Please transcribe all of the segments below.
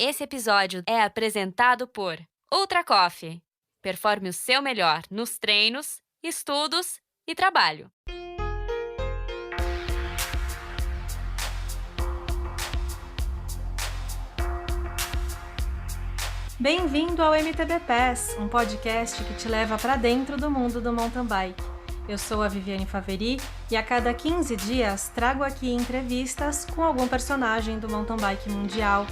Esse episódio é apresentado por Ultra Coffee. Performe o seu melhor nos treinos, estudos e trabalho. Bem-vindo ao MTB Pass, um podcast que te leva para dentro do mundo do mountain bike. Eu sou a Viviane Faveri e a cada 15 dias trago aqui entrevistas com algum personagem do mountain bike mundial.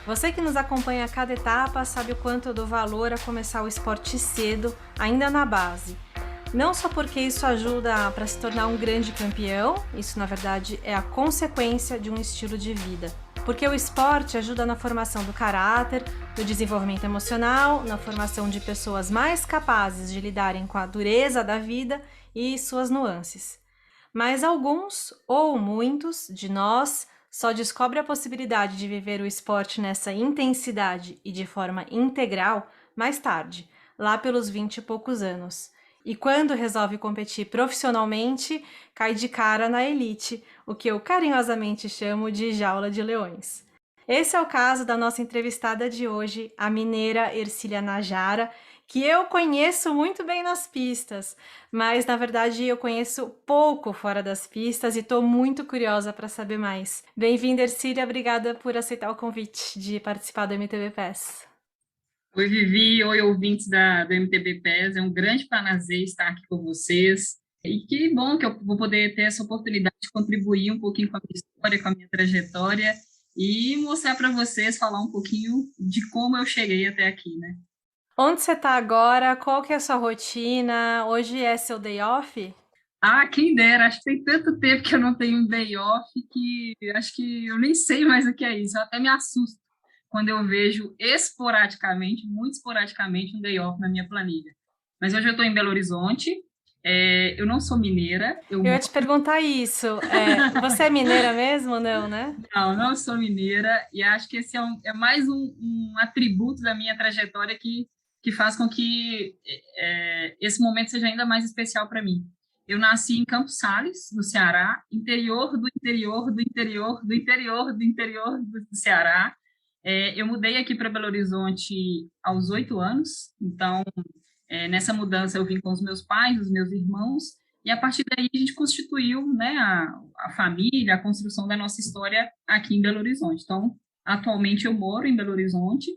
Você que nos acompanha a cada etapa sabe o quanto eu dou valor a começar o esporte cedo, ainda na base. Não só porque isso ajuda para se tornar um grande campeão, isso na verdade é a consequência de um estilo de vida. Porque o esporte ajuda na formação do caráter, no desenvolvimento emocional, na formação de pessoas mais capazes de lidarem com a dureza da vida e suas nuances. Mas alguns, ou muitos, de nós só descobrem a possibilidade de viver o esporte nessa intensidade e de forma integral mais tarde, lá pelos 20 e poucos anos. E quando resolve competir profissionalmente, cai de cara na elite, o que eu carinhosamente chamo de jaula de leões. Esse é o caso da nossa entrevistada de hoje, a mineira Hercília Najara, que eu conheço muito bem nas pistas, mas na verdade eu conheço pouco fora das pistas e estou muito curiosa para saber mais. Bem-vinda, Hercília, obrigada por aceitar o convite de participar do MTB Pass. Oi, Vivi, oi, ouvintes do MTB PES, é um grande prazer estar aqui com vocês, e que bom que eu vou poder ter essa oportunidade de contribuir um pouquinho com a minha história, com a minha trajetória, e mostrar para vocês, falar um pouquinho de como eu cheguei até aqui, né? Onde você está agora? Qual que é a sua rotina? Hoje é seu day off? Ah, quem dera, acho que tem tanto tempo que eu não tenho um day off, que acho que eu nem sei mais o que é isso, eu até me assusto quando eu vejo esporadicamente, muito esporadicamente, um day off na minha planilha. Mas hoje eu estou em Belo Horizonte, eu não sou mineira. Eu ia te perguntar isso. Você é mineira mesmo, não, né? Não sou mineira, e acho que esse é mais um atributo da minha trajetória que faz com que esse momento seja ainda mais especial para mim. Eu nasci em Campos Sales, no Ceará, interior do interior do interior do interior do interior do Ceará. Eu mudei aqui para Belo Horizonte aos 8 anos, então nessa mudança eu vim com os meus pais, os meus irmãos, e a partir daí a gente constituiu, né, a família, a construção da nossa história aqui em Belo Horizonte. Então, atualmente eu moro em Belo Horizonte.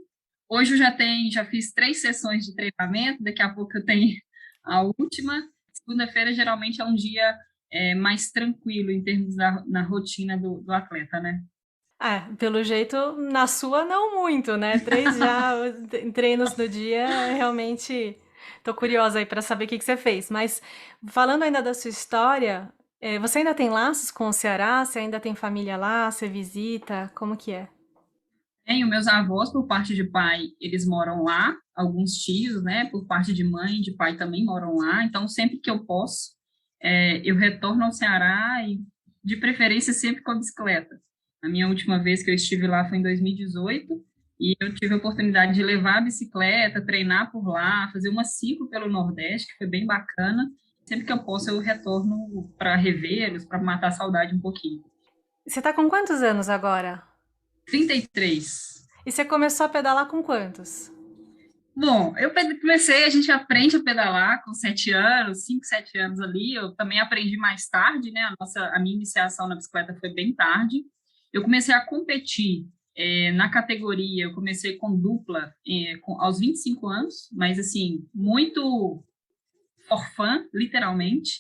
Hoje eu já fiz 3 sessões de treinamento, daqui a pouco eu tenho a última. Segunda-feira geralmente é um dia mais tranquilo em termos na rotina do atleta, né? Pelo jeito, na sua não muito, né? 3 treinos no dia, realmente tô curiosa aí para saber o que você fez. Mas falando ainda da sua história, você ainda tem laços com o Ceará? Você ainda tem família lá? Você visita? Como que é? Tenho meus avós, por parte de pai, eles moram lá, alguns tios, né, por parte de mãe e de pai também moram lá, então sempre que eu posso, eu retorno ao Ceará e, de preferência, sempre com a bicicleta. A minha última vez que eu estive lá foi em 2018 e eu tive a oportunidade de levar a bicicleta, treinar por lá, fazer uma ciclo pelo Nordeste, que foi bem bacana. Sempre que eu posso, eu retorno para revê-los, para matar a saudade um pouquinho. Você tá com quantos anos agora? 33. E você começou a pedalar com quantos? Bom, a gente aprende a pedalar com 7 anos, 5, 7 anos ali. Eu também aprendi mais tarde, né? A minha iniciação na bicicleta foi bem tarde. Eu comecei a competir na categoria, eu comecei com dupla aos 25 anos, mas assim, muito for fun, literalmente.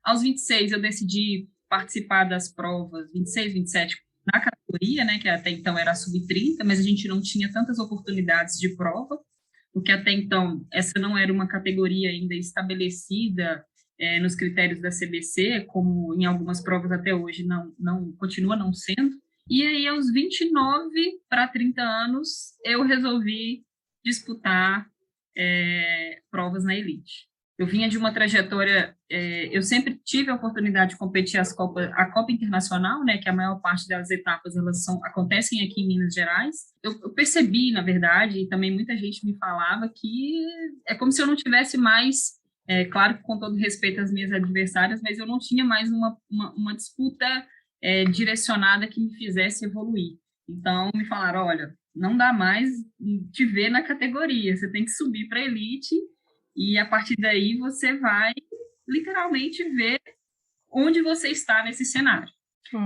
Aos 26 eu decidi participar das provas 26, 27 na categoria, né? Que até então era sub-30, mas a gente não tinha tantas oportunidades de prova, porque até então essa não era uma categoria ainda estabelecida nos critérios da CBC, como em algumas provas até hoje não continua não sendo. E aí, aos 29 para 30 anos, eu resolvi disputar provas na elite. Eu vinha de uma trajetória, eu sempre tive a oportunidade de competir a Copa Internacional, né, que a maior parte das etapas acontecem aqui em Minas Gerais. Eu percebi, na verdade, e também muita gente me falava que é como se eu não tivesse mais, claro que com todo respeito às minhas adversárias, mas eu não tinha mais uma disputa direcionada que me fizesse evoluir. Então, me falaram, olha, não dá mais te ver na categoria, você tem que subir para elite e a partir daí você vai literalmente ver onde você está nesse cenário.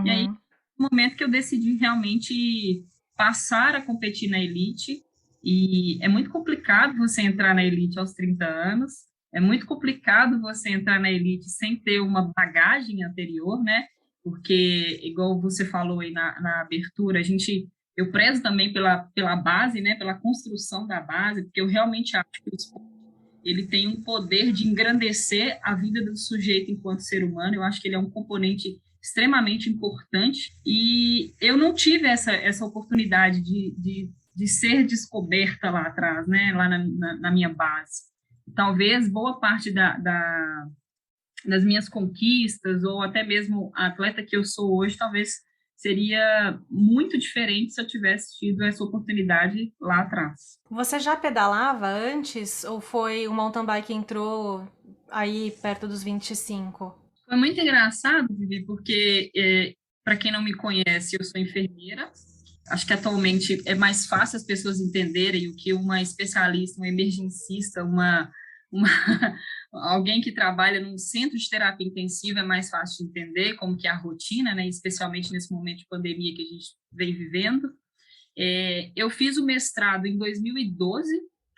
E aí, Uhum. no momento que eu decidi realmente passar a competir na elite, e é muito complicado você entrar na elite aos 30 anos, é muito complicado você entrar na elite sem ter uma bagagem anterior, né? Porque, igual você falou aí na abertura, eu prezo também pela base, né? Pela construção da base, porque eu realmente acho que o esporte ele tem um poder de engrandecer a vida do sujeito enquanto ser humano. Eu acho que ele é um componente extremamente importante e eu não tive essa oportunidade de ser descoberta lá atrás, né, lá na minha base. Talvez boa parte das minhas conquistas ou até mesmo a atleta que eu sou hoje, talvez seria muito diferente se eu tivesse tido essa oportunidade lá atrás. Você já pedalava antes ou foi o mountain bike que entrou aí perto dos 25? Foi muito engraçado, Vivi, porque, para quem não me conhece, eu sou enfermeira. Acho que atualmente é mais fácil as pessoas entenderem o que uma especialista, uma emergencista, uma alguém que trabalha num centro de terapia intensiva é mais fácil de entender como que é a rotina, né? Especialmente nesse momento de pandemia que a gente vem vivendo. Eu fiz o mestrado em 2012,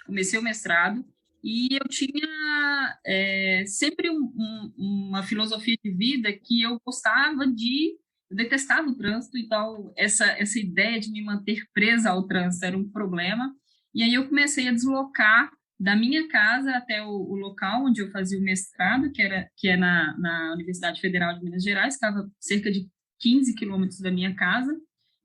comecei o mestrado, e eu tinha sempre uma filosofia de vida que eu gostava eu detestava o trânsito, então essa ideia de me manter presa ao trânsito era um problema, e aí eu comecei a deslocar da minha casa até o local onde eu fazia o mestrado, que é na Universidade Federal de Minas Gerais, estava cerca de 15 quilômetros da minha casa,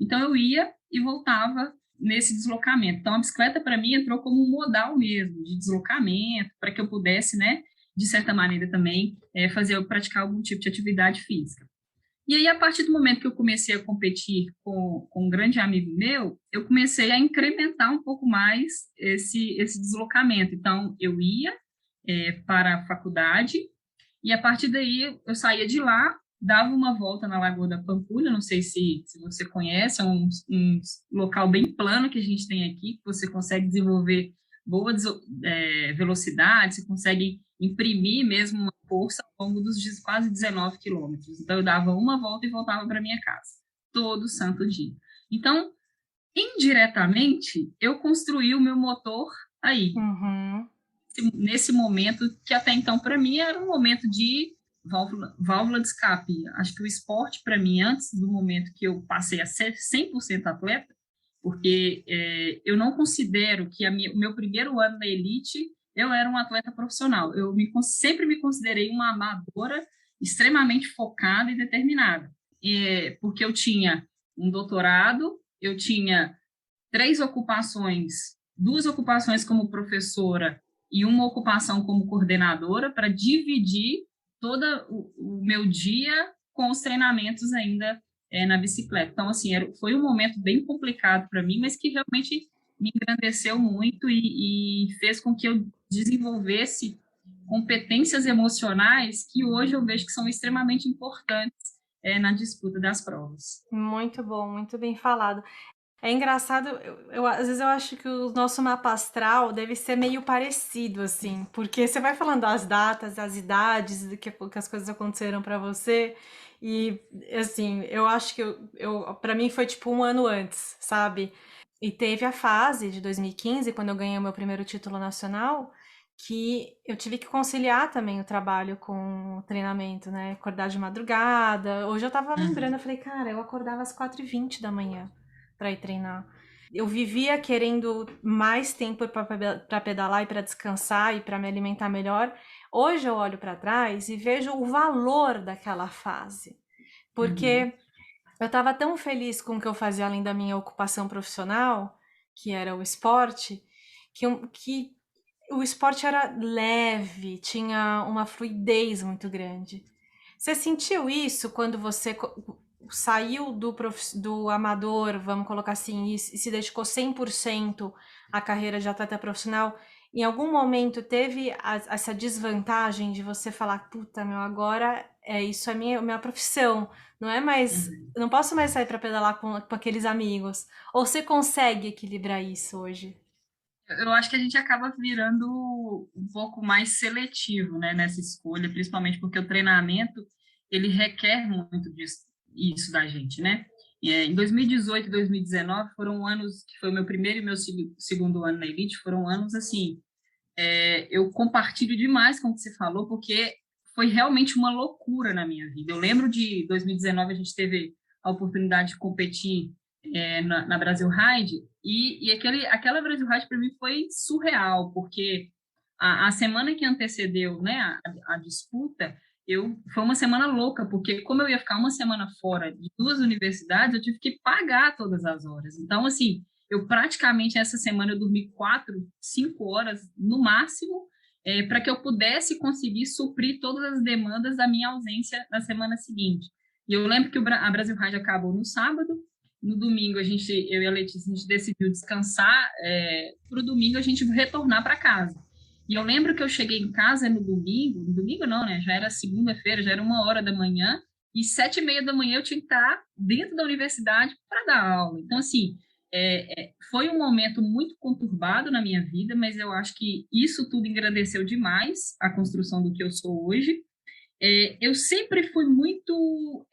então eu ia e voltava nesse deslocamento. Então, a bicicleta, para mim, entrou como um modal mesmo, de deslocamento, para que eu pudesse, né, de certa maneira também, praticar algum tipo de atividade física. E aí, a partir do momento que eu comecei a competir com um grande amigo meu, eu comecei a incrementar um pouco mais esse deslocamento. Então, eu ia para a faculdade, e a partir daí eu saía de lá, dava uma volta na Lagoa da Pampulha, não sei se você conhece, é um local bem plano que a gente tem aqui, que você consegue desenvolver boa velocidade, você consegue imprimir mesmo uma força ao longo dos quase 19 quilômetros. Então, eu dava uma volta e voltava para minha casa, todo santo dia. Então, indiretamente, eu construí o meu motor aí, Uhum. nesse momento que até então para mim era um momento de válvula de escape. Acho que o esporte para mim antes do momento que eu passei a ser 100% atleta, porque eu não considero que o meu primeiro ano na elite eu era um atleta profissional. Sempre me considerei uma amadora extremamente focada e determinada, porque eu tinha um doutorado, eu tinha 2 ocupações como professora e uma ocupação como coordenadora para dividir todo o meu dia com os treinamentos ainda na bicicleta. Então, assim, foi um momento bem complicado para mim, mas que realmente me engrandeceu muito e fez com que eu desenvolvesse competências emocionais que hoje eu vejo que são extremamente importantes na disputa das provas. Muito bom, muito bem falado. É engraçado, às vezes eu acho que o nosso mapa astral deve ser meio parecido, assim, porque você vai falando as datas, as idades, do que as coisas aconteceram pra você, e assim, eu acho que para mim foi tipo um ano antes, sabe? E teve a fase de 2015, quando eu ganhei o meu primeiro título nacional, que eu tive que conciliar também o trabalho com o treinamento, né? Acordar de madrugada. Hoje eu tava lembrando, eu falei, cara, eu acordava às 4h20 da manhã para ir treinar. Eu vivia querendo mais tempo para pedalar e para descansar e para me alimentar melhor. Hoje eu olho para trás e vejo o valor daquela fase, porque eu estava tão feliz com o que eu fazia além da minha ocupação profissional, que era o esporte, que o esporte era leve, tinha uma fluidez muito grande. Você sentiu isso quando você saiu do amador, vamos colocar assim, e se dedicou 100% à carreira de atleta profissional? Em algum momento teve essa desvantagem de você falar, puta, meu, agora isso é minha profissão, não é mais, Uhum. eu não posso mais sair para pedalar com aqueles amigos. Ou você consegue equilibrar isso hoje? Eu acho que a gente acaba virando um pouco mais seletivo, né, nessa escolha, principalmente porque o treinamento, ele requer muito disso, isso da gente, né? Em 2018 e 2019 foram anos que foi o meu primeiro e meu segundo ano na Elite, foram anos assim, eu compartilho demais com o que você falou, porque foi realmente uma loucura na minha vida. Eu lembro de 2019, a gente teve a oportunidade de competir na Brasil Ride, e aquela Brasil Ride para mim foi surreal, porque a semana que antecedeu, né, a disputa, foi uma semana louca, porque como eu ia ficar uma semana fora de duas universidades, eu tive que pagar todas as horas. Então, assim, eu praticamente essa semana eu dormi 4, 5 horas no máximo, para que eu pudesse conseguir suprir todas as demandas da minha ausência na semana seguinte. E eu lembro que a Brasil Ride acabou no sábado, no domingo eu e a Letícia, a gente decidiu descansar, para o domingo a gente retornar para casa. E eu lembro que eu cheguei em casa no domingo não, né? Já era segunda-feira, já era 1 hora da manhã, e 7h30 da manhã eu tinha que estar dentro da universidade para dar aula. Então, assim, foi um momento muito conturbado na minha vida, mas eu acho que isso tudo engrandeceu demais a construção do que eu sou hoje. Eu sempre fui muito.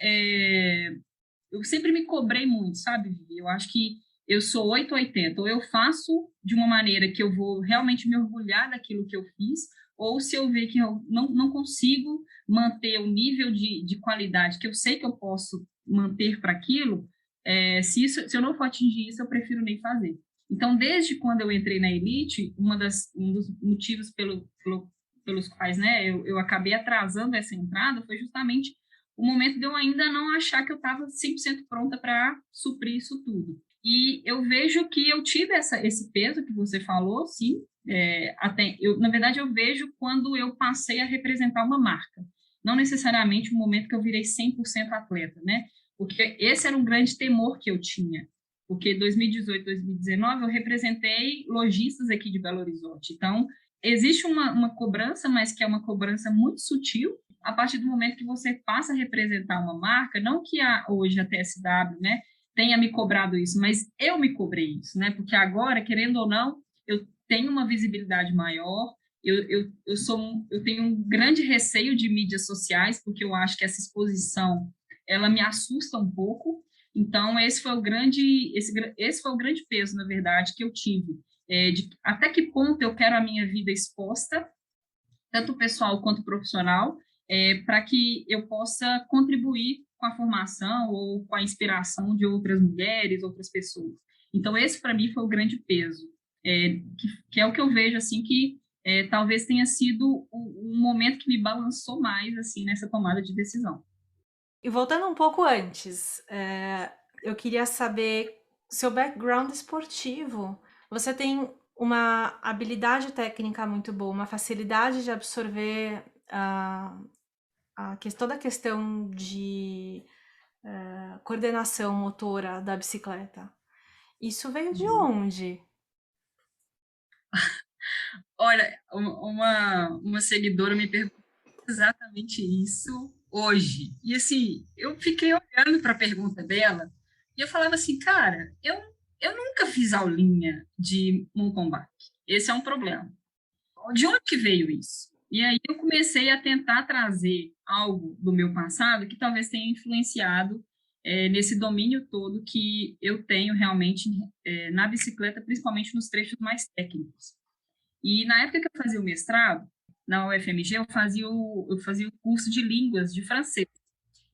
Eu sempre me cobrei muito, sabe, Vivi? Eu acho que eu sou 880. Ou eu faço de uma maneira que eu vou realmente me orgulhar daquilo que eu fiz, ou se eu ver que eu não consigo manter o nível de qualidade que eu sei que eu posso manter para aquilo, se eu não for atingir isso, eu prefiro nem fazer. Então, desde quando eu entrei na Elite, um dos motivos pelos quais, né, eu acabei atrasando essa entrada foi justamente o momento de eu ainda não achar que eu estava 100% pronta para suprir isso tudo. E eu vejo que eu tive esse peso que você falou, sim. Na verdade, eu vejo quando eu passei a representar uma marca. Não necessariamente o momento que eu virei 100% atleta, né? Porque esse era um grande temor que eu tinha. Porque 2018, 2019, eu representei lojistas aqui de Belo Horizonte. Então, existe uma cobrança, mas que é uma cobrança muito sutil, a partir do momento que você passa a representar uma marca, não que hoje a TSW, né, tenha me cobrado isso, mas eu me cobrei isso, né, porque agora, querendo ou não, eu tenho uma visibilidade maior, eu tenho um grande receio de mídias sociais, porque eu acho que essa exposição, ela me assusta um pouco, então esse foi o grande peso, na verdade, que eu tive, de até que ponto eu quero a minha vida exposta, tanto pessoal quanto profissional, para que eu possa contribuir com a formação ou com a inspiração de outras mulheres, outras pessoas. Então, esse, para mim, foi o grande peso, que é o que eu vejo, assim, que talvez tenha sido o momento que me balançou mais, assim, nessa tomada de decisão. E voltando um pouco antes, eu queria saber seu background esportivo. Você tem uma habilidade técnica muito boa, uma facilidade de absorver toda a questão de coordenação motora da bicicleta. Isso veio de onde? Olha, uma seguidora me perguntou exatamente isso hoje. E assim, eu fiquei olhando para a pergunta dela e eu falava assim, cara, eu nunca fiz aulinha de mountain bike. Esse é um problema. De onde que veio isso? E aí eu comecei a tentar trazer algo do meu passado que talvez tenha influenciado nesse domínio todo que eu tenho realmente na bicicleta, principalmente nos trechos mais técnicos. E na época que eu fazia o mestrado, na UFMG, eu fazia o curso de línguas de francês.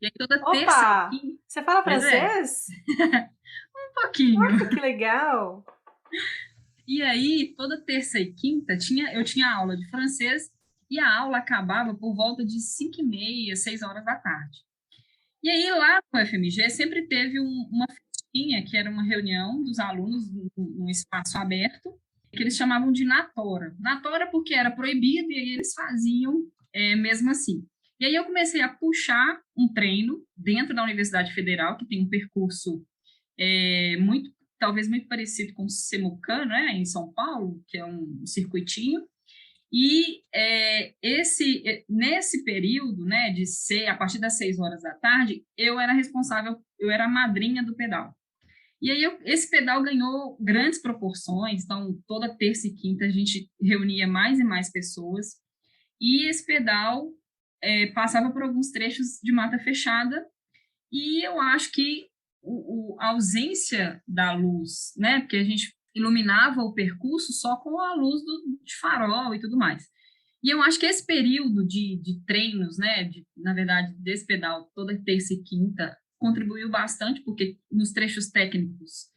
E aí toda terça e Opa! quinta, Você fala pois é, francês? um pouquinho. Nossa, que legal! E aí toda terça e quinta eu tinha aula de francês e a aula acabava por volta de 5h30, 6 horas da tarde. E aí lá no UFMG sempre teve uma festinha, que era uma reunião dos alunos num espaço aberto, que eles chamavam de Natora. Natora porque era proibido e aí eles faziam mesmo assim. E aí eu comecei a puxar um treino dentro da Universidade Federal, que tem um percurso talvez muito parecido com o Semucan, né, em São Paulo, que é um circuitinho. E nesse período, né, a partir das 6 horas da tarde, eu era responsável, eu era a madrinha do pedal. E aí esse pedal ganhou grandes proporções, então toda terça e quinta a gente reunia mais e mais pessoas, e esse pedal passava por alguns trechos de mata fechada, e eu acho que a ausência da luz, né, porque a gente iluminava o percurso só com a luz de farol e tudo mais. E eu acho que esse período de treinos, né, na verdade, desse pedal, toda terça e quinta, contribuiu bastante, porque nos trechos técnicos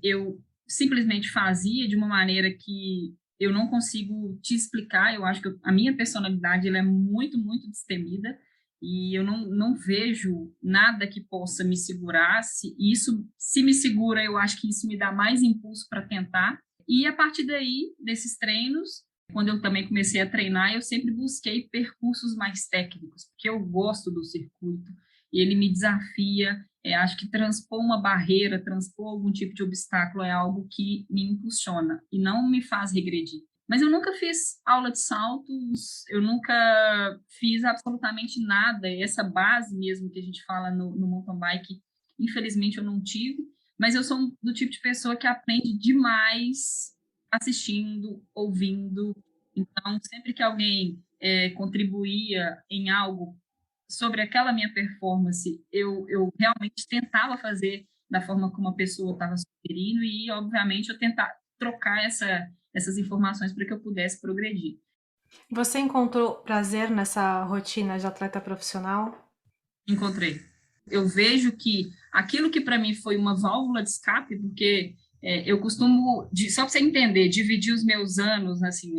eu simplesmente fazia de uma maneira que eu não consigo te explicar. Eu acho que a minha personalidade ela é muito, muito destemida, e eu não vejo nada que possa me segurar. Se me segura, eu acho que isso me dá mais impulso para tentar. E a partir daí, desses treinos, quando eu também comecei a treinar, eu sempre busquei percursos mais técnicos, porque eu gosto do circuito e ele me desafia. Acho que transpor uma barreira, transpor algum tipo de obstáculo é algo que me impulsiona e não me faz regredir. Mas eu nunca fiz aula de saltos, eu nunca fiz absolutamente nada. Essa base mesmo que a gente fala no mountain bike, infelizmente eu não tive, mas eu sou do tipo de pessoa que aprende demais assistindo, ouvindo. Então, sempre que alguém contribuía em algo sobre aquela minha performance, eu realmente tentava fazer da forma como a pessoa estava sugerindo e, obviamente, eu tentar trocar essas informações para que eu pudesse progredir. Você encontrou prazer nessa rotina de atleta profissional? Encontrei. Eu vejo que aquilo que para mim foi uma válvula de escape, porque eu costumo, só para você entender, dividir os meus anos, assim,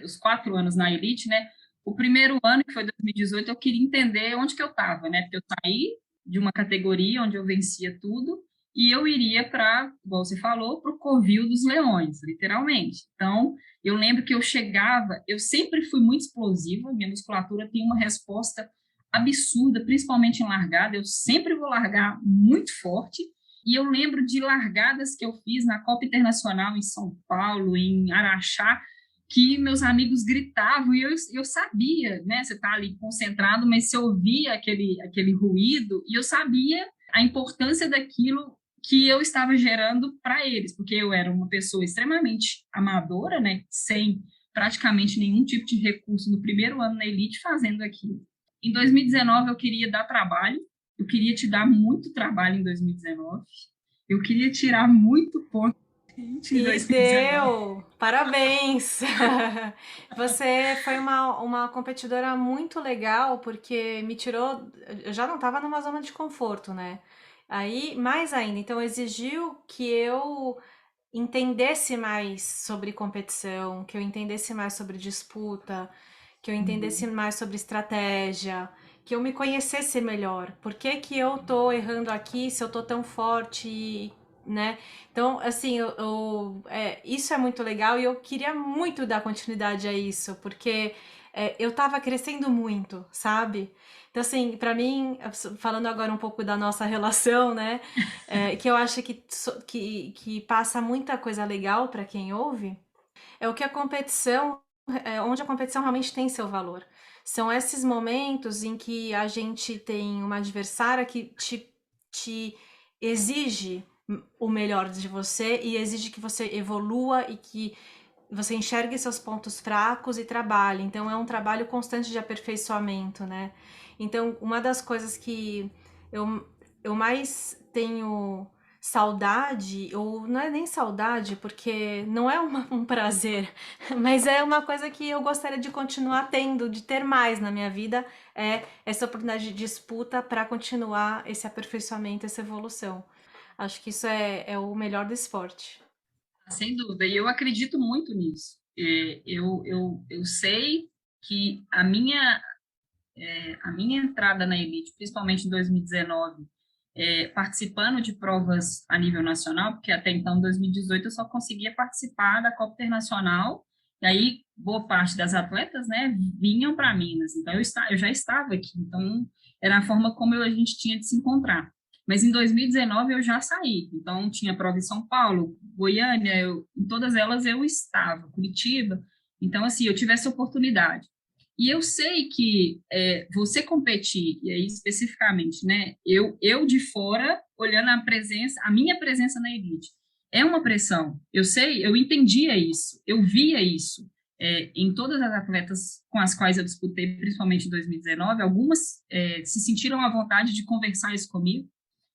os 4 anos na elite, né? O primeiro ano, que foi 2018, eu queria entender onde que eu estava, né? Porque eu saí de uma categoria onde eu vencia tudo e eu iria para, igual você falou, para o covil dos leões, literalmente. Então, eu lembro que eu sempre fui muito explosiva, minha musculatura tem uma resposta absurda, principalmente em largada, eu sempre vou largar muito forte, e eu lembro de largadas que eu fiz na Copa Internacional em São Paulo, em Araxá, que meus amigos gritavam, e eu sabia, né, você está ali concentrado, mas você ouvia aquele ruído, e eu sabia a importância daquilo que eu estava gerando para eles, porque eu era uma pessoa extremamente amadora, né, sem praticamente nenhum tipo de recurso no primeiro ano na elite fazendo aquilo. Em 2019, eu queria dar trabalho, eu queria te dar muito trabalho em 2019, eu queria tirar muito ponto em E 2019. deu! Parabéns! Você foi uma competidora muito legal, porque me tirou. Eu já não estava numa zona de conforto, né? Aí, mais ainda, então exigiu que eu entendesse mais sobre competição, que eu entendesse mais sobre disputa, que eu entendesse mais sobre estratégia, que eu me conhecesse melhor. Por que que eu tô errando aqui se eu tô tão forte, né? Então, assim, isso é muito legal e eu queria muito dar continuidade a isso, porque eu tava crescendo muito, sabe? Então, assim, pra mim, falando agora um pouco da nossa relação, né? Que eu acho que passa muita coisa legal pra quem ouve, é o que a competição, onde a competição realmente tem seu valor. São esses momentos em que a gente tem uma adversária que te exige o melhor de você e exige que você evolua e que você enxergue seus pontos fracos e trabalhe. Então é um trabalho constante de aperfeiçoamento, né? Então, uma das coisas que eu mais tenho saudade, ou não é nem saudade, porque não é um prazer, mas é uma coisa que eu gostaria de continuar tendo, de ter mais na minha vida, é essa oportunidade de disputa para continuar esse aperfeiçoamento, essa evolução. Acho que isso é o melhor do esporte. Sem dúvida, e eu acredito muito nisso. Eu sei que a minha entrada na elite, principalmente em 2019, participando de provas a nível nacional, porque até então, em 2018, eu só conseguia participar da Copa Internacional, e aí boa parte das atletas, né, vinham para Minas, então eu já estava aqui, então era a forma como a gente tinha de se encontrar. Mas em 2019 eu já saí, então tinha prova em São Paulo, Goiânia, em todas elas eu estava, Curitiba, Então, assim, eu tive essa oportunidade. E eu sei que você competir, e aí especificamente, né, eu de fora, olhando a minha presença na elite, é uma pressão. Eu sei, eu entendia isso, eu via isso. Em todas as atletas com as quais eu disputei, principalmente em 2019, algumas se sentiram à vontade de conversar isso comigo.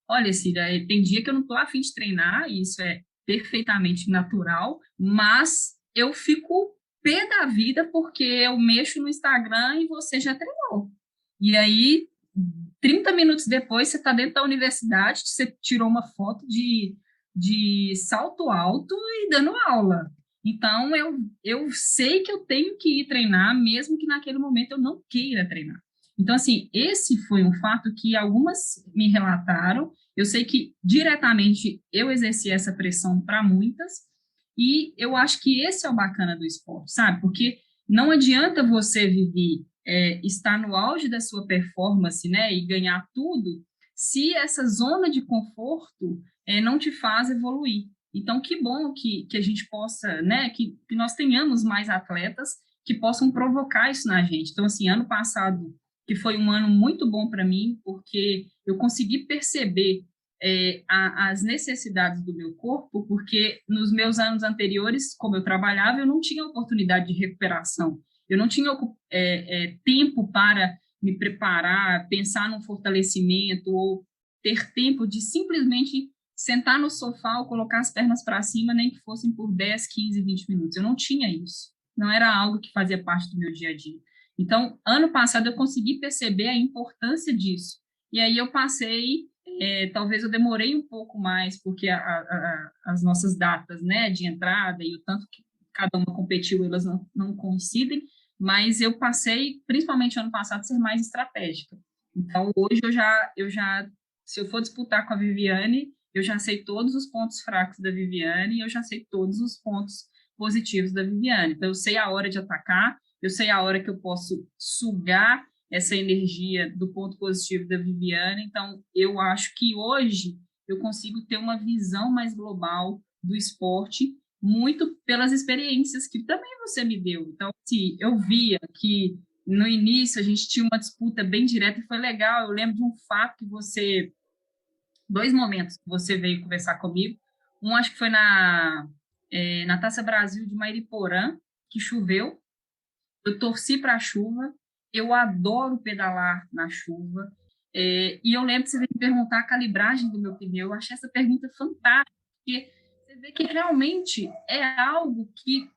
Olha, Cida, tem dia que eu não estou a fim de treinar, e isso é perfeitamente natural, mas eu fico pé da vida porque eu mexo no Instagram e você já treinou. E aí, 30 minutos depois, você está dentro da universidade, você tirou uma foto de salto alto e dando aula. Então, eu sei que eu tenho que ir treinar, mesmo que naquele momento eu não queira treinar. Então, assim, esse foi um fato que algumas me relataram. Eu sei que diretamente eu exerci essa pressão para muitas, e eu acho que esse é o bacana do esporte, sabe? Porque não adianta você viver, estar no auge da sua performance, né, e ganhar tudo, se essa zona de conforto não te faz evoluir. Então, que bom que a gente possa, né, que nós tenhamos mais atletas que possam provocar isso na gente. Então, assim, ano passado, que foi um ano muito bom para mim, porque eu consegui perceber as necessidades do meu corpo, porque nos meus anos anteriores, como eu trabalhava, eu não tinha oportunidade de recuperação, eu não tinha tempo para me preparar, pensar num fortalecimento, ou ter tempo de simplesmente sentar no sofá ou colocar as pernas para cima, nem que fossem por 10, 15, 20 minutos. Eu não tinha isso. Não era algo que fazia parte do meu dia a dia. Então, ano passado, eu consegui perceber a importância disso. E aí eu passei, talvez eu demorei um pouco mais, porque as nossas datas, né, de entrada e o tanto que cada uma competiu, elas não coincidem, mas eu passei, principalmente ano passado, a ser mais estratégica. Então, hoje se eu for disputar com a Viviane, eu já sei todos os pontos fracos da Viviane e eu já sei todos os pontos positivos da Viviane. Então, eu sei a hora de atacar, eu sei a hora que eu posso sugar essa energia do ponto positivo da Viviane. Então, eu acho que hoje eu consigo ter uma visão mais global do esporte, muito pelas experiências que também você me deu. Então, assim, eu via que no início a gente tinha uma disputa bem direta e foi legal. Eu lembro de um fato que dois momentos que você veio conversar comigo. Um, acho que foi na Taça Brasil de Mairiporã, que choveu. Eu torci para a chuva, eu adoro pedalar na chuva, e eu lembro que você veio me perguntar a calibragem do meu pneu. Eu achei essa pergunta fantástica, porque você vê que realmente é algo que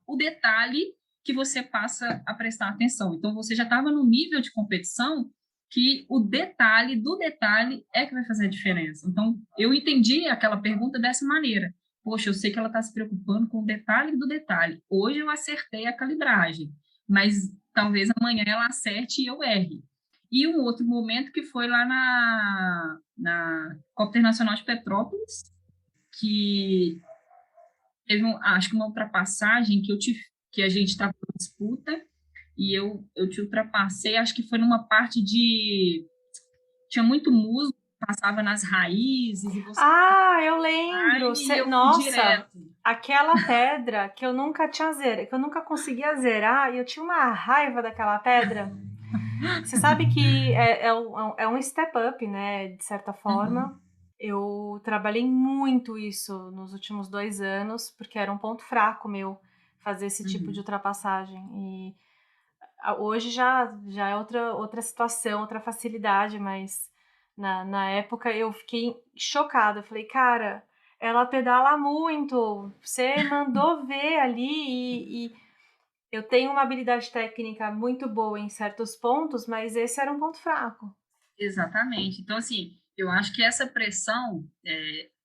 o detalhe que você passa a prestar atenção. Então, você já estava no nível de competição que o detalhe do detalhe é que vai fazer a diferença. Então, eu entendi aquela pergunta dessa maneira. Poxa, eu sei que ela está se preocupando com o detalhe do detalhe. Hoje eu acertei a calibragem, mas talvez amanhã ela acerte e eu erre. E um outro momento que foi lá na Copa Internacional de Petrópolis, que teve, acho que uma ultrapassagem que a gente estava em disputa, e eu te ultrapassei, acho que foi numa parte tinha muito musgo, passava nas raízes, e você... Ah, eu lembro. E eu fui Nossa, direto. aquela pedra que eu nunca tinha zerado, que eu nunca conseguia zerar, e eu tinha uma raiva daquela pedra. Você sabe que é um step up, né? De certa forma. Uhum. Eu trabalhei muito isso nos últimos 2 anos, porque era um ponto fraco meu fazer esse tipo de ultrapassagem. E hoje já é outra situação, outra facilidade, mas na época eu fiquei chocada. Eu falei, cara, ela pedala muito, você mandou ver ali e eu tenho uma habilidade técnica muito boa em certos pontos, mas esse era um ponto fraco. Exatamente. Então, assim, eu acho que essa pressão,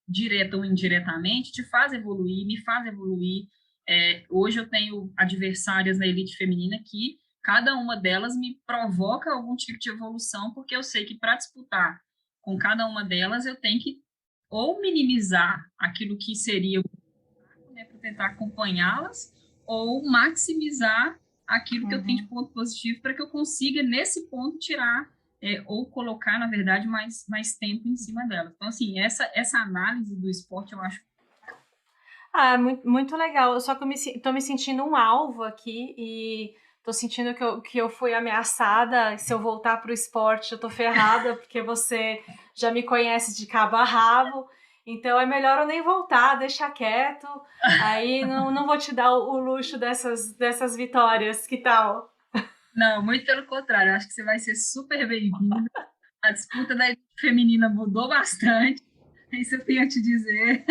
direta ou indiretamente, te faz evoluir, me faz evoluir. Hoje eu tenho adversárias na elite feminina que cada uma delas me provoca algum tipo de evolução, porque eu sei que para disputar com cada uma delas eu tenho que ou minimizar aquilo que seria, né, para tentar acompanhá-las, ou maximizar aquilo que eu tenho de ponto positivo para que eu consiga, nesse ponto, tirar ou colocar, na verdade, mais tempo em cima delas. Então, assim, essa análise do esporte, eu acho... Ah, muito, muito legal. Só que tô me sentindo um alvo aqui e tô sentindo que eu fui ameaçada. Se eu voltar pro esporte, eu tô ferrada, porque você já me conhece de cabo a rabo. Então é melhor eu nem voltar, deixar quieto. Aí não vou te dar o luxo dessas vitórias. Que tal? Não, muito pelo contrário, eu acho que você vai ser super bem-vindo. A disputa da equipe feminina mudou bastante, isso eu tenho a te dizer.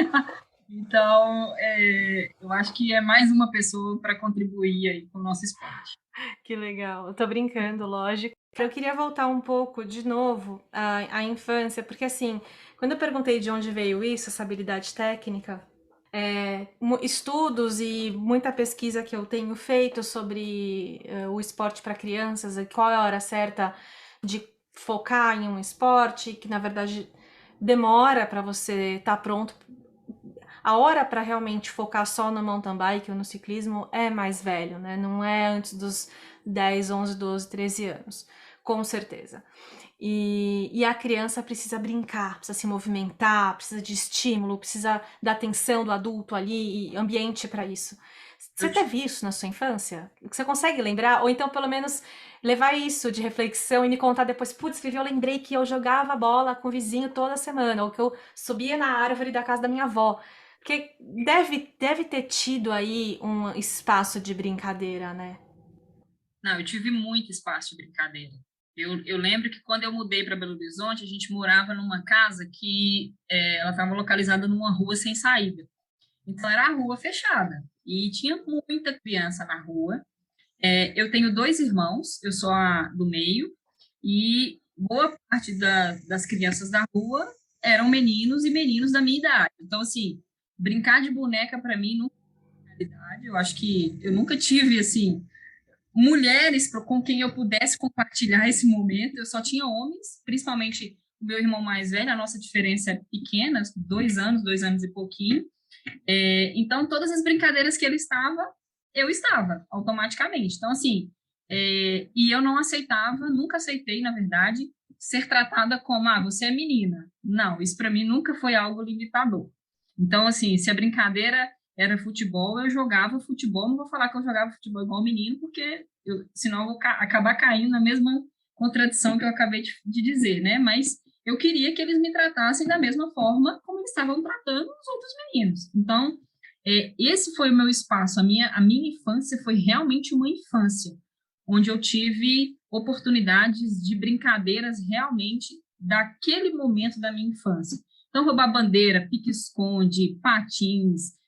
Então, eu acho que é mais uma pessoa para contribuir aí com o nosso esporte. Que legal. Eu tô brincando, lógico. Eu queria voltar um pouco de novo à infância, porque assim, quando eu perguntei de onde veio isso, essa habilidade técnica, estudos e muita pesquisa que eu tenho feito sobre o esporte para crianças, e qual é a hora certa de focar em um esporte, que na verdade demora para você estar pronto. A hora para realmente focar só no mountain bike ou no ciclismo é mais velho, né? Não é antes dos 10, 11, 12, 13 anos, com certeza. E a criança precisa brincar, precisa se movimentar, precisa de estímulo, precisa da atenção do adulto ali e ambiente para isso. Você teve isso na sua infância? Você consegue lembrar? Ou então, pelo menos, levar isso de reflexão e me contar depois, putz, Vivi, eu lembrei que eu jogava bola com o vizinho toda semana, ou que eu subia na árvore da casa da minha avó. Porque deve ter tido aí um espaço de brincadeira, né? Não, eu tive muito espaço de brincadeira. Eu lembro que quando eu mudei para Belo Horizonte, a gente morava numa casa que ela estava localizada numa rua sem saída. Então, era a rua fechada. E tinha muita criança na rua. Eu tenho 2 irmãos, eu sou a do meio, e boa parte das crianças da rua eram meninos e meninos da minha idade. Então, assim, brincar de boneca para mim nunca foi realidade. Eu acho que eu nunca tive, assim, mulheres com quem eu pudesse compartilhar esse momento. Eu só tinha homens, principalmente o meu irmão mais velho, a nossa diferença é pequena, 2 anos, 2 anos e pouquinho. Então, todas as brincadeiras que ele estava, eu estava, automaticamente. Então, assim, e eu não aceitava, nunca aceitei, na verdade, ser tratada como, você é menina. Não, isso para mim nunca foi algo limitador. Então, assim, se a brincadeira era futebol, eu jogava futebol. Não vou falar que eu jogava futebol igual menino, porque senão eu vou acabar caindo na mesma contradição que eu acabei de dizer, né? Mas eu queria que eles me tratassem da mesma forma como eles estavam tratando os outros meninos. Então, esse foi o meu espaço. A minha infância foi realmente uma infância, onde eu tive oportunidades de brincadeiras realmente daquele momento da minha infância. Então, roubar bandeira, pique-esconde, patins,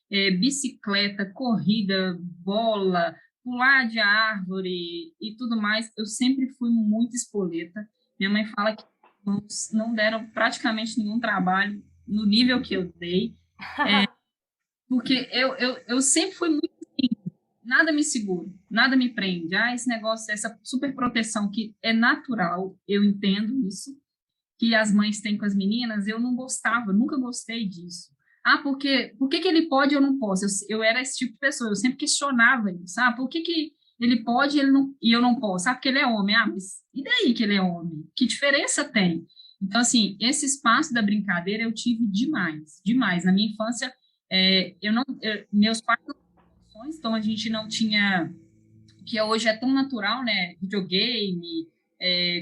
bicicleta, corrida, bola, pular de árvore e tudo mais. Eu sempre fui muito espoleta. Minha mãe fala que não deram praticamente nenhum trabalho no nível que eu dei, porque eu sempre fui muito assim, nada me segura, nada me prende. Esse negócio, essa super proteção que é natural, eu entendo isso, que as mães têm com as meninas, eu não gostava, nunca gostei disso. Por que ele pode e eu não posso? Eu era esse tipo de pessoa, eu sempre questionava isso. Por que ele pode e, ele não, e eu não posso? Porque ele é homem. Mas e daí que ele é homem? Que diferença tem? Então, assim, esse espaço da brincadeira eu tive demais, demais. Na minha infância, meus pais não tinham condições, então a gente não tinha, que hoje é tão natural, né? Videogame,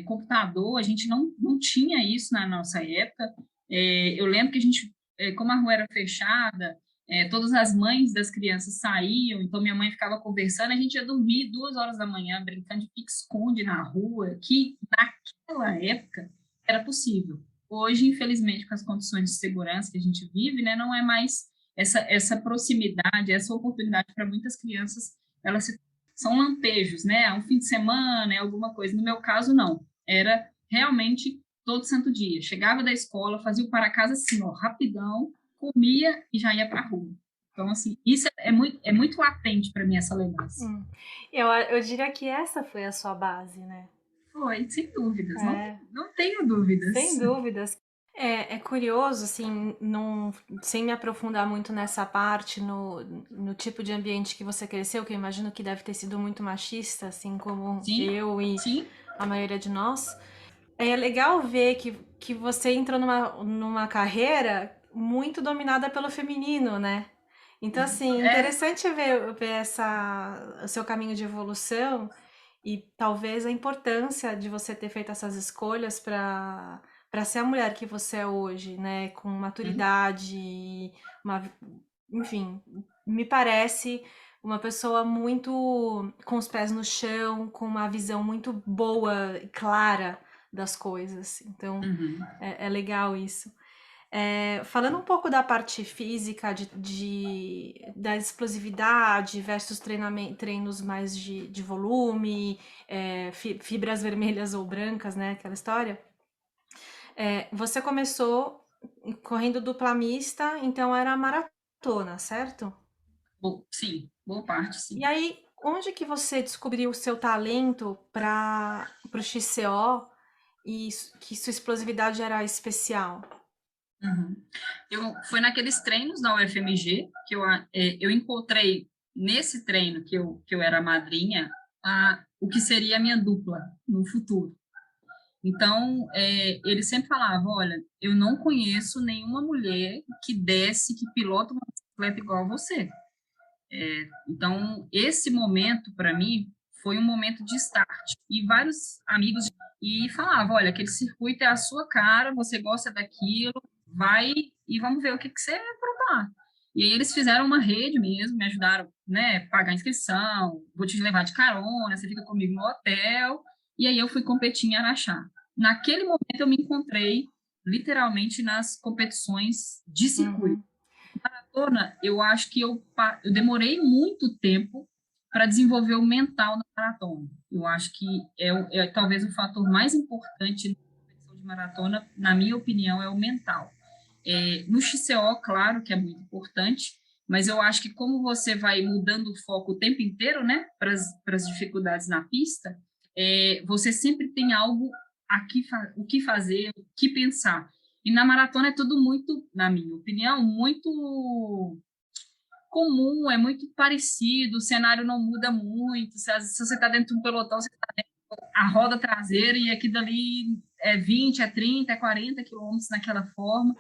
computador, a gente não tinha isso na nossa época. Eu lembro que a gente, como a rua era fechada, todas as mães das crianças saíam, então minha mãe ficava conversando, a gente ia dormir 2 horas da manhã, brincando de pique-esconde na rua, que naquela época era possível. Hoje, infelizmente, com as condições de segurança que a gente vive, né, não é mais essa proximidade, essa oportunidade para muitas crianças, são lampejos, né? Um fim de semana, alguma coisa. No meu caso, não. Era realmente todo santo dia. Chegava da escola, fazia o para casa assim, ó, rapidão, comia e já ia para a rua. Então, assim, isso é muito latente para mim, essa lembrança. Eu diria que essa foi a sua base, né? Foi, sem dúvidas. Não tenho dúvidas. Sem dúvidas. É curioso, assim, sem me aprofundar muito nessa parte, no tipo de ambiente que você cresceu, que eu imagino que deve ter sido muito machista, assim como eu e a maioria de nós. É legal ver que você entrou numa carreira muito dominada pelo feminino, né? Então, assim, É, interessante ver o seu caminho de evolução e talvez a importância de você ter feito essas escolhas para ser a mulher que você é hoje, né? Com uhum, maturidade, uma, enfim, me parece uma pessoa muito com os pés no chão, com uma visão muito boa e clara das coisas. Então, uhum. é legal isso. Falando um pouco da parte física, da explosividade versus treinos mais de volume, fibras vermelhas ou brancas, né? Aquela história. Você começou correndo dupla mista, então era maratona, certo? Sim, boa parte, E sim. aí, onde que você descobriu o seu talento para o XCO e que sua explosividade era especial? Uhum. Foi naqueles treinos na UFMG que eu encontrei nesse treino que eu era madrinha o que seria a minha dupla no futuro. Então, ele sempre falava, olha, eu não conheço nenhuma mulher que pilota uma bicicleta igual a você. Então, esse momento, para mim, foi um momento de start. E vários amigos e falavam, olha, aquele circuito é a sua cara, você gosta daquilo, vai e vamos ver o que você aprontar. E aí eles fizeram uma rede mesmo, me ajudaram, né, pagar a inscrição, vou te levar de carona, você fica comigo no hotel. E aí eu fui competir em Araxá. Naquele momento eu me encontrei literalmente nas competições de circuito. Uhum, Maratona, eu acho que eu demorei muito tempo para desenvolver o mental na maratona. Eu acho que talvez o fator mais importante na competição de maratona, na minha opinião, é o mental. No XCO, claro que é muito importante, mas eu acho que como você vai mudando o foco o tempo inteiro, né, para as dificuldades na pista, você sempre tem algo o que fazer, o que pensar. E na maratona é tudo muito, na minha opinião, muito comum, é muito parecido, o cenário não muda muito. Se você está dentro de um pelotão, você tá a roda traseira e aqui dali é 20, é 30, é 40 quilômetros naquela forma.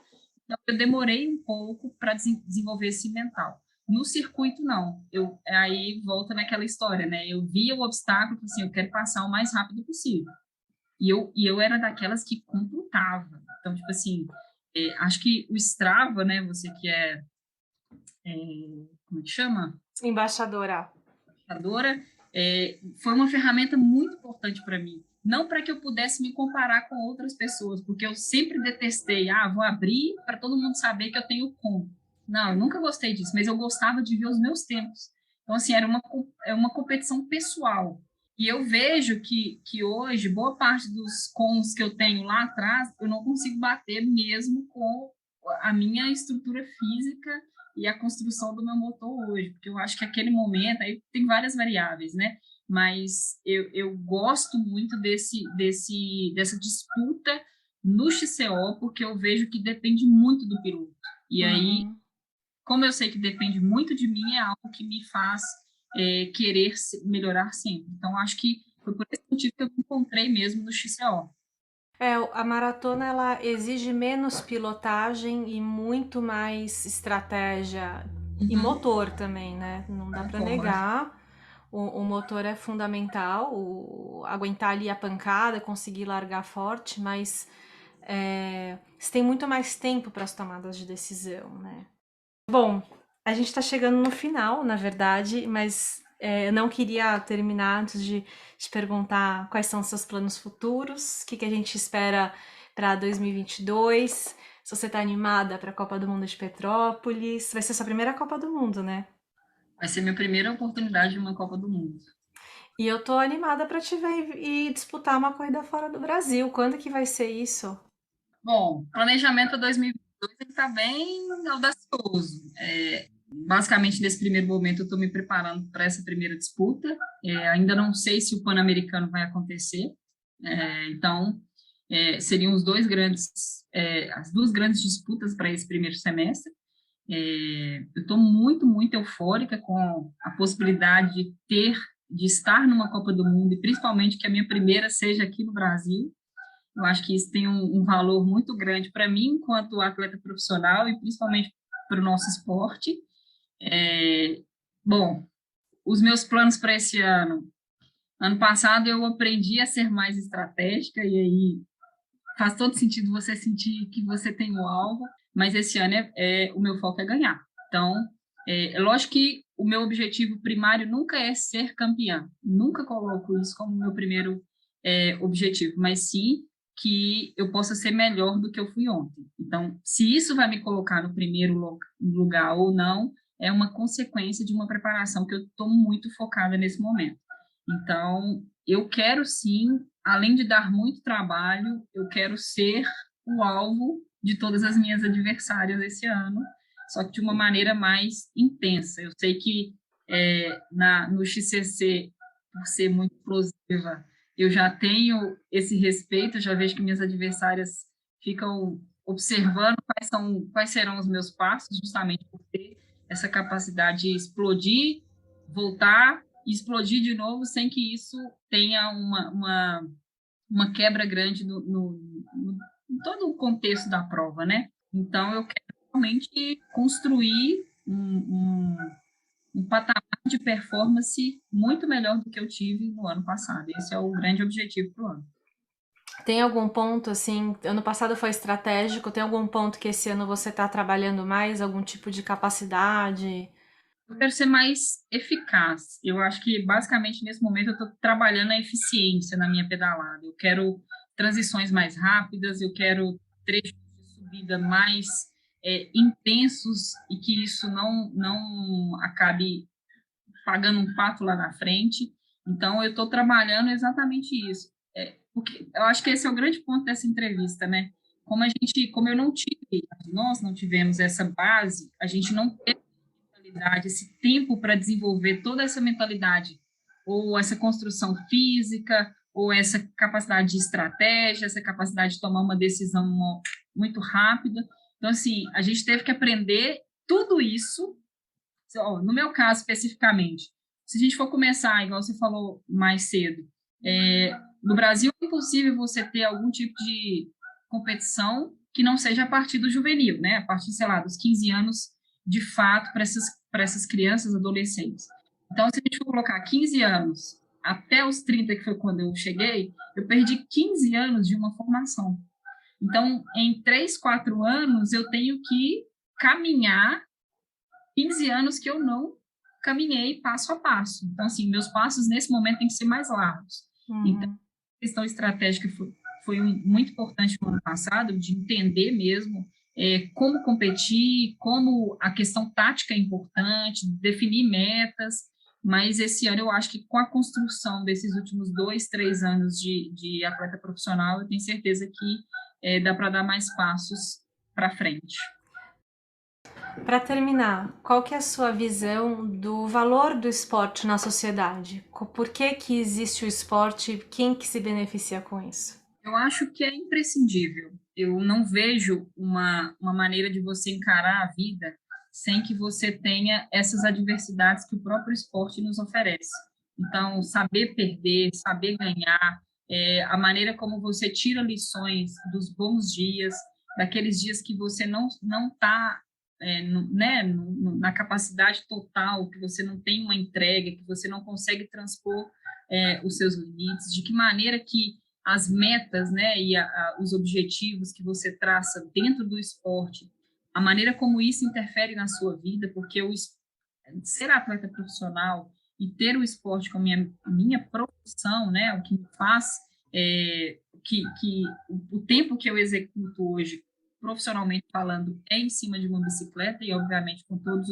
Então, eu demorei um pouco para desenvolver esse mental. No circuito, não. Aí volta naquela história, né? Eu via o obstáculo, assim, eu quero passar o mais rápido possível. E eu era daquelas que computava. Então, tipo assim, acho que o Strava, né? Você que é como é que chama? embaixadora. Computadora, foi uma ferramenta muito importante para mim. Não para que eu pudesse me comparar com outras pessoas, porque eu sempre detestei, vou abrir para todo mundo saber que eu tenho como. Não, eu nunca gostei disso, mas eu gostava de ver os meus tempos. Então, assim, era uma competição pessoal. E eu vejo que hoje, boa parte dos cons que eu tenho lá atrás, eu não consigo bater mesmo com a minha estrutura física e a construção do meu motor hoje, porque eu acho que aquele momento, aí tem várias variáveis, né? Mas eu gosto muito dessa disputa no XCO, porque eu vejo que depende muito do piloto. E aí, Uhum. como eu sei que depende muito de mim, é algo que me faz querer melhorar sempre. Então, acho que foi por esse motivo que eu me encontrei mesmo no XCO. A maratona ela exige menos pilotagem e muito mais estratégia e Uhum, motor também, né? Não dá para concordo. negar. O motor é fundamental, aguentar ali a pancada, conseguir largar forte, mas você tem muito mais tempo para as tomadas de decisão, né? Bom, a gente está chegando no final, na verdade, mas eu não queria terminar antes de te perguntar quais são os seus planos futuros, o que a gente espera para 2022, se você está animada para a Copa do Mundo de Petrópolis. Vai ser sua primeira Copa do Mundo, né? Vai ser minha primeira oportunidade de uma Copa do Mundo. E eu tô animada para te ver e disputar uma corrida fora do Brasil. Quando que vai ser isso? Bom, planejamento para 2022 está bem audacioso. Basicamente, nesse primeiro momento, eu estou me preparando para essa primeira disputa. Ainda não sei se o Pan-Americano vai acontecer. Então, seriam as duas grandes disputas para esse primeiro semestre. Eu estou muito, muito eufórica com a possibilidade de estar numa Copa do Mundo e principalmente que a minha primeira seja aqui no Brasil. Eu acho que isso tem um valor muito grande para mim, enquanto atleta profissional, e principalmente para o nosso esporte. Bom, os meus planos para esse ano. Ano passado eu aprendi a ser mais estratégica, e aí faz todo sentido você sentir que você tem o alvo, mas esse ano o meu foco é ganhar. Então, é lógico que o meu objetivo primário nunca é ser campeã, nunca coloco isso como meu primeiro objetivo, mas sim que eu possa ser melhor do que eu fui ontem. Então, se isso vai me colocar no primeiro lugar ou não, é uma consequência de uma preparação que eu estou muito focada nesse momento. Então, eu quero sim, além de dar muito trabalho, eu quero ser o alvo de todas as minhas adversárias esse ano, só que de uma maneira mais intensa. Eu sei que no XCC, por ser muito explosiva, eu já tenho esse respeito, já vejo que minhas adversárias ficam observando quais serão os meus passos, justamente por ter essa capacidade de explodir, voltar e explodir de novo sem que isso tenha uma quebra grande em todo o contexto da prova, né? Então, eu quero realmente construir um patamar de performance muito melhor do que eu tive no ano passado. Esse é o grande objetivo para o ano. Tem algum ponto, assim, ano passado foi estratégico, tem algum ponto que esse ano você está trabalhando mais, algum tipo de capacidade? Eu quero ser mais eficaz. Eu acho que, basicamente, nesse momento, eu estou trabalhando a eficiência na minha pedalada. Eu quero transições mais rápidas, eu quero trechos de subida mais intensos e que isso não acabe pagando um pato lá na frente. Então, eu estou trabalhando exatamente isso. Porque eu acho que esse é o grande ponto dessa entrevista, né? Nós não tivemos essa base, a gente não teve esse tempo para desenvolver toda essa mentalidade, ou essa construção física, ou essa capacidade de estratégia, essa capacidade de tomar uma decisão muito rápida. Então, assim, a gente teve que aprender tudo isso. No meu caso, especificamente, se a gente for começar, igual você falou mais cedo, no Brasil é impossível você ter algum tipo de competição que não seja a partir do juvenil, né? A partir, sei lá, dos 15 anos, de fato, para essas crianças, adolescentes. Então, se a gente for colocar 15 anos até os 30, que foi quando eu cheguei, eu perdi 15 anos de uma formação. Então, em 3, 4 anos, eu tenho que caminhar 15 anos que eu não caminhei passo a passo. Então, assim, meus passos nesse momento têm que ser mais largos. Então, a questão estratégica foi muito importante no ano passado, de entender mesmo como competir, como a questão tática é importante, definir metas, mas esse ano eu acho que com a construção desses últimos 2, 3 anos de atleta profissional, eu tenho certeza que dá para dar mais passos para frente. Para terminar, qual que é a sua visão do valor do esporte na sociedade? Por que existe o esporte e quem que se beneficia com isso? Eu acho que é imprescindível. Eu não vejo uma maneira de você encarar a vida sem que você tenha essas adversidades que o próprio esporte nos oferece. Então, saber perder, saber ganhar, a maneira como você tira lições dos bons dias, daqueles dias que você não está na capacidade total, que você não tem uma entrega, que você não consegue transpor os seus limites, de que maneira que as metas, né, e os objetivos que você traça dentro do esporte, a maneira como isso interfere na sua vida, porque ser atleta profissional e ter o esporte como minha profissão, né, o que me faz, que o tempo que eu executo hoje, profissionalmente falando, é em cima de uma bicicleta e, obviamente, com todos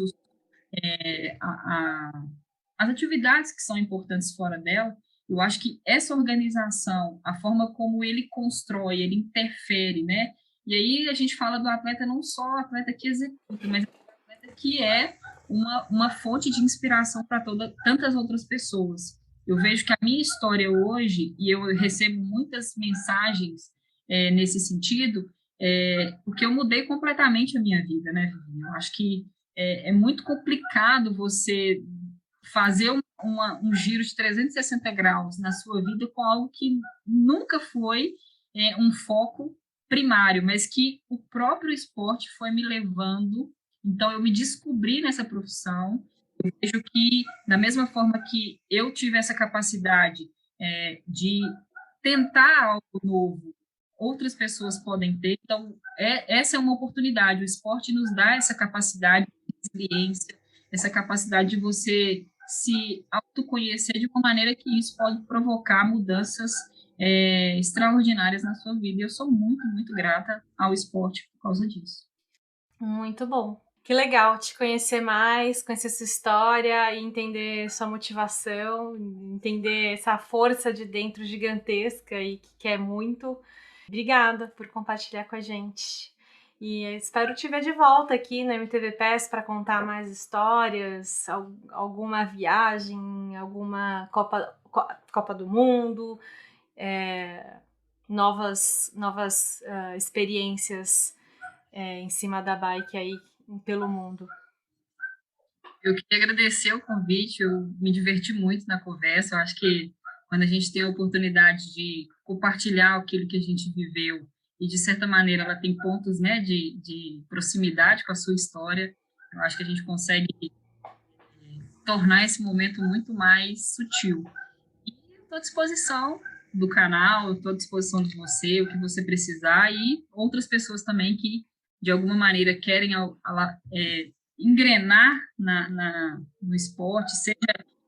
as atividades que são importantes fora dela. Eu acho que essa organização, a forma como ele constrói, ele interfere, né? E aí a gente fala do atleta não só o atleta que executa, mas o atleta que é uma fonte de inspiração para tantas outras pessoas. Eu vejo que a minha história hoje, e eu recebo muitas mensagens nesse sentido, porque eu mudei completamente a minha vida, né, Vivi? Eu acho que é muito complicado você fazer um giro de 360 graus na sua vida com algo que nunca foi um foco primário, mas que o próprio esporte foi me levando Então, eu me descobri nessa profissão. Eu vejo que, da mesma forma que eu tive essa capacidade de tentar algo novo, outras pessoas podem ter. Então, essa é uma oportunidade. O esporte nos dá essa capacidade de resiliência, essa capacidade de você se autoconhecer de uma maneira que isso pode provocar mudanças extraordinárias na sua vida. E eu sou muito, muito grata ao esporte por causa disso. Muito bom. Que legal te conhecer mais, conhecer sua história e entender sua motivação, entender essa força de dentro gigantesca e que quer muito. Obrigada por compartilhar com a gente. E eu espero te ver de volta aqui no MTV PES para contar mais histórias, alguma viagem, alguma Copa do Mundo, novas experiências em cima da bike aí pelo mundo. Eu queria agradecer o convite, eu me diverti muito na conversa. Eu acho que quando a gente tem a oportunidade de compartilhar aquilo que a gente viveu e, de certa maneira, ela tem pontos, né, de proximidade com a sua história, eu acho que a gente consegue tornar esse momento muito mais sutil. E estou à disposição do canal, estou à disposição de você, o que você precisar, e outras pessoas também que, de alguma maneira, querem engrenar no esporte, seja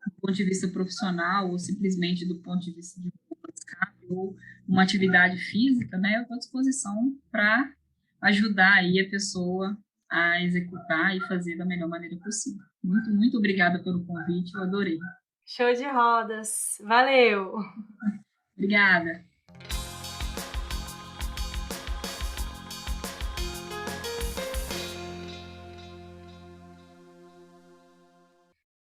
do ponto de vista profissional ou simplesmente do ponto de vista de escape ou uma atividade física, né? Eu estou à disposição para ajudar aí a pessoa a executar e fazer da melhor maneira possível. Muito, muito obrigada pelo convite, eu adorei. Show de rodas. Valeu! Obrigada.